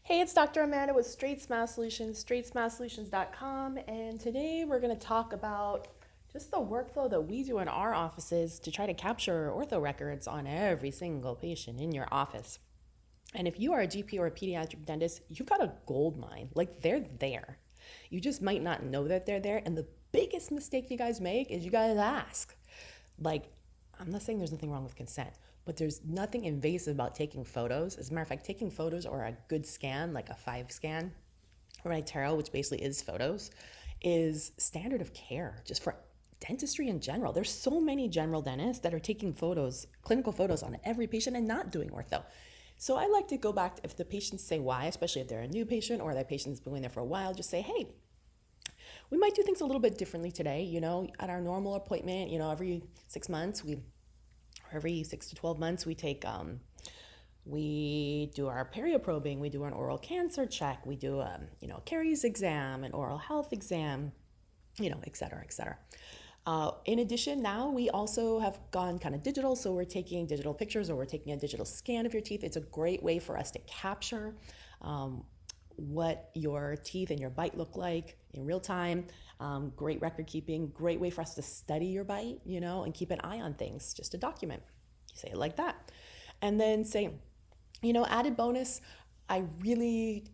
Hey, it's Dr. Amanda with Straightsmile Solutions, straightsmilesolutions.com, and today we're going to talk about just the workflow that we do in our offices to try to capture ortho records on every single patient in your office. And if you are a GP or a pediatric dentist, you've got a gold mine. Like, they're there. You just might not know that they're there. And the biggest mistake you guys make is you guys ask. Like, I'm not saying there's nothing wrong with consent, but there's nothing invasive about taking photos. As a matter of fact, taking photos or a good scan, like a 5 scan or an iTero, which basically is photos, is standard of care just for dentistry in general. There's so many general dentists that are taking photos, clinical photos on every patient and not doing ortho. So I like to go back, if the patients say why, especially if they're a new patient or that patient's been there for a while, just say, hey, we might do things a little bit differently today. At our normal appointment, every 6 months, every 6 to 12 months, we do our perioprobing, we do an oral cancer check, we do caries exam, an oral health exam, et cetera, et cetera. In addition, now we also have gone kind of digital, so we're taking digital pictures or we're taking a digital scan of your teeth. It's a great way for us to capture what your teeth and your bite look like in real time. Great record keeping, great way for us to study your bite, and keep an eye on things, just to document. You say it like that. And then say, added bonus, I really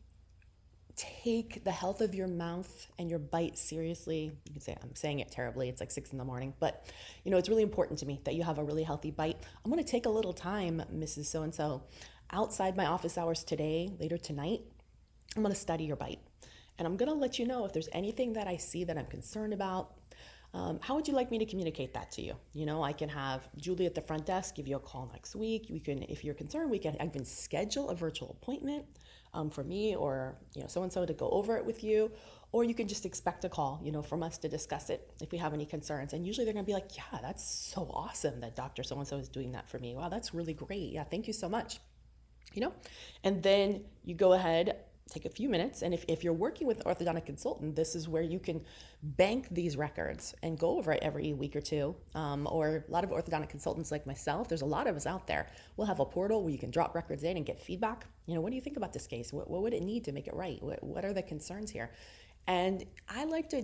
take the health of your mouth and your bite seriously. You can say I'm saying it terribly. It's like 6 a.m, but it's really important to me that you have a really healthy bite. I'm going to take a little time, Mrs. So-and-so, outside my office hours today, later tonight. I'm going to study your bite. And I'm going to let you know if there's anything that I see that I'm concerned about. How would you like me to communicate that to you? I can have Julie at the front desk give you a call next week. We can, if you're concerned, I can schedule a virtual appointment for me or so-and-so to go over it with you. Or you can just expect a call, from us to discuss it if we have any concerns. And usually they're going to be like, yeah, that's so awesome that Dr. So-and-so is doing that for me. Wow, that's really great. Yeah, thank you so much. And then you go ahead, take a few minutes, and if you're working with an orthodontic consultant, this is where you can bank these records and go over it every week or two. Or a lot of orthodontic consultants like myself, there's a lot of us out there, we'll have a portal where you can drop records in and get feedback. What do you think about this case? What would it need to make it right? What are the concerns here? And I like to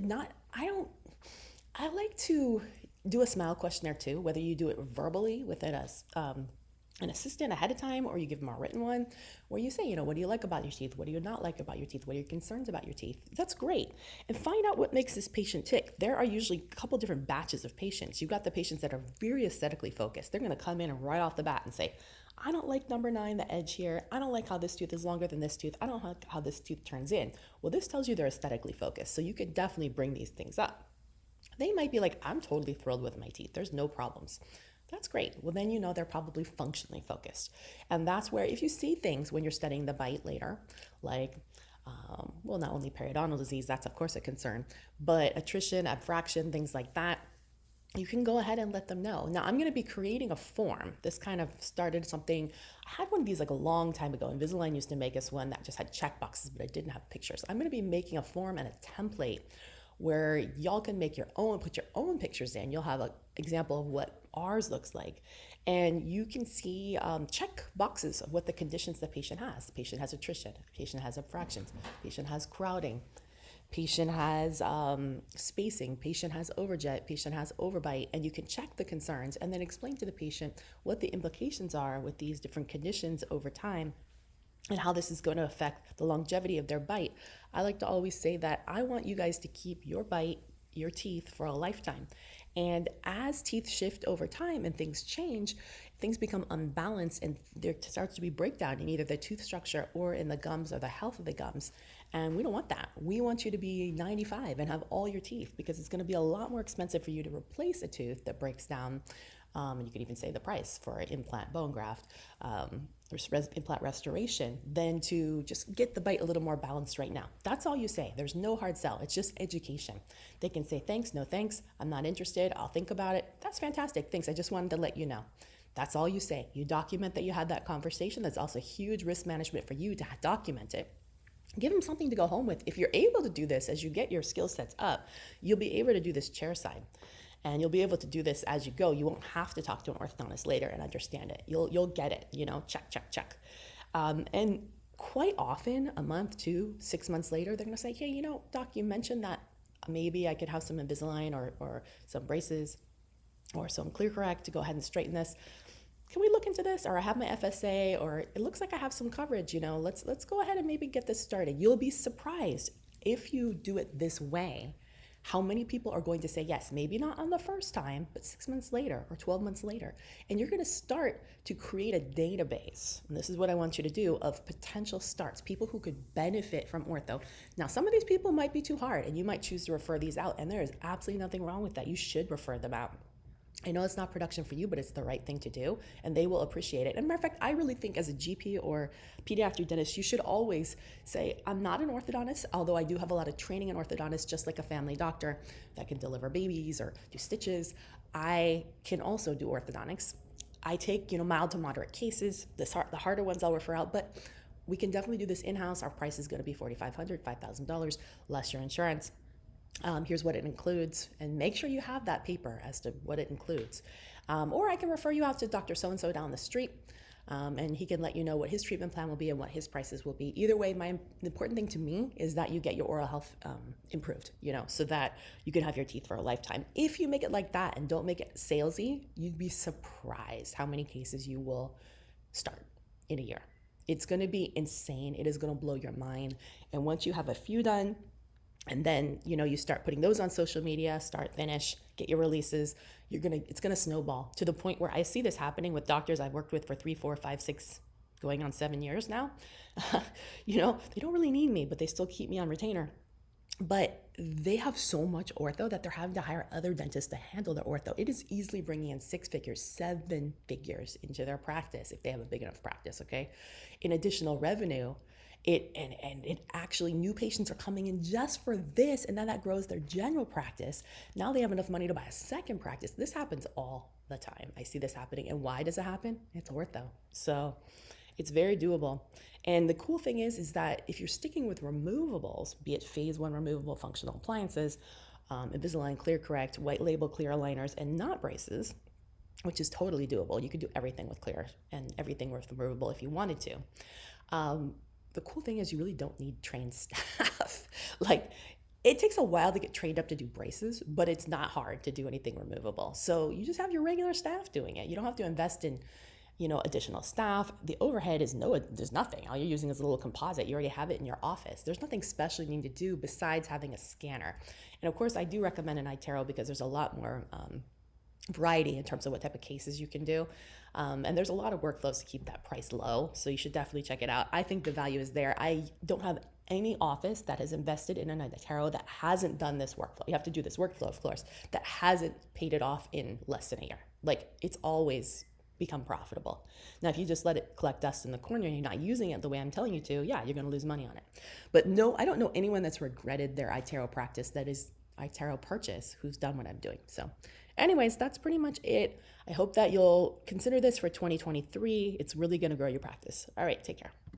do a smile questionnaire too, whether you do it verbally with an assistant ahead of time, or you give them a written one where you say, what do you like about your teeth? What do you not like about your teeth? What are your concerns about your teeth? That's great. And find out what makes this patient tick. There are usually a couple different batches of patients. You've got the patients that are very aesthetically focused. They're going to come in and right off the bat and say, I don't like number 9, the edge here. I don't like how this tooth is longer than this tooth. I don't like how this tooth turns in. Well, this tells you they're aesthetically focused. So you could definitely bring these things up. They might be like, I'm totally thrilled with my teeth. There's no problems. That's great. Well, then they're probably functionally focused. And that's where, if you see things when you're studying the bite later, like, not only periodontal disease, that's of course a concern, but attrition, abfraction, things like that, you can go ahead and let them know. Now, I'm going to be creating a form. This kind of started something. I had one of these like a long time ago. Invisalign used to make us one that just had check boxes, but it didn't have pictures. I'm going to be making a form and a template where y'all can make your own, put your own pictures in. You'll have an example of what ours looks like. And you can see, check boxes of what the conditions the patient has. The patient has attrition, patient has abfractions, patient has crowding, patient has spacing, patient has overjet, patient has overbite, and you can check the concerns and then explain to the patient what the implications are with these different conditions over time and how this is going to affect the longevity of their bite. I like to always say that I want you guys to keep your bite, your teeth for a lifetime. And as teeth shift over time and things change, things become unbalanced and there starts to be breakdown in either the tooth structure or in the gums or the health of the gums. And we don't want that. We want you to be 95 and have all your teeth, because it's going to be a lot more expensive for you to replace a tooth that breaks down. And you could even say the price for an implant bone graft, implant restoration, than to just get the bite a little more balanced right now. That's all you say. There's no hard sell. It's just education. They can say, thanks, no thanks, I'm not interested, I'll think about it. That's fantastic, thanks, I just wanted to let you know. That's all you say. You document that you had that conversation. That's also huge risk management for you to document it. Give them something to go home with. If you're able to do this as you get your skill sets up, you'll be able to do this chairside. And you'll be able to do this as you go. You won't have to talk to an orthodontist later and understand it. You'll get it, check. And quite often, a month, 2, 6 months later, they're going to say, hey, doc, you mentioned that maybe I could have some Invisalign or some braces or some ClearCorrect to go ahead and straighten this. Can we look into this? Or I have my FSA, or it looks like I have some coverage, let's go ahead and maybe get this started. You'll be surprised if you do it this way, how many people are going to say yes, maybe not on the first time, but 6 months later or 12 months later. And you're going to start to create a database. And this is what I want you to do, of potential starts, people who could benefit from ortho. Now, some of these people might be too hard and you might choose to refer these out, and there is absolutely nothing wrong with that. You should refer them out. I know it's not production for you, but it's the right thing to do, and they will appreciate it. And matter of fact, I really think as a GP or pediatric dentist, you should always say, I'm not an orthodontist, although I do have a lot of training in orthodontics, just like a family doctor that can deliver babies or do stitches. I can also do orthodontics. I take, mild to moderate cases. The harder ones I'll refer out, but we can definitely do this in-house. Our price is going to be $4,500, $5,000, less your insurance. Here's what it includes, and make sure you have that paper as to what it includes. Or I can refer you out to Dr. So-and-so down the street, and he can let you know what his treatment plan will be and what his prices will be. Either way, the important thing to me is that you get your oral health improved, so that you can have your teeth for a lifetime. If you make it like that and don't make it salesy, you'd be surprised how many cases you will start in a year. It's going to be insane. It is going to blow your mind. And once you have a few done, and then, you start putting those on social media, start, finish, get your releases, it's gonna snowball to the point where I see this happening with doctors I've worked with for 3, 4, 5, 6, going on 7 years now. They don't really need me, but they still keep me on retainer. But they have so much ortho that they're having to hire other dentists to handle their ortho. It is easily bringing in 6 figures, 7 figures into their practice if they have a big enough practice, okay? In additional revenue, it actually, new patients are coming in just for this, and then that grows their general practice. Now they have enough money to buy a second practice. This happens all the time. I see this happening. And why does it happen? It's ortho. So it's very doable. And the cool thing is that if you're sticking with removables, be it phase 1 removable functional appliances, Invisalign ClearCorrect, white label clear aligners, and not braces, which is totally doable. You could do everything with clear and everything with removable if you wanted to. The cool thing is you really don't need trained staff. It takes a while to get trained up to do braces, but it's not hard to do anything removable. So you just have your regular staff doing it. You don't have to invest in, additional staff. The overhead there's nothing. All you're using is a little composite. You already have it in your office. There's nothing special you need to do besides having a scanner. And of course, I do recommend an iTero because there's a lot more variety in terms of what type of cases you can do. And there's a lot of workflows to keep that price low. So you should definitely check it out. I think the value is there. I don't have any office that has invested in an iTero that hasn't done this workflow. You have to do this workflow, of course, that hasn't paid it off in less than a year. It's always become profitable. Now, if you just let it collect dust in the corner and you're not using it the way I'm telling you to, yeah, you're going to lose money on it. But no, I don't know anyone that's regretted their iTero practice, that is iTero purchase, who's done what I'm doing. So anyways, that's pretty much it. I hope that you'll consider this for 2023. It's really going to grow your practice. All right, take care.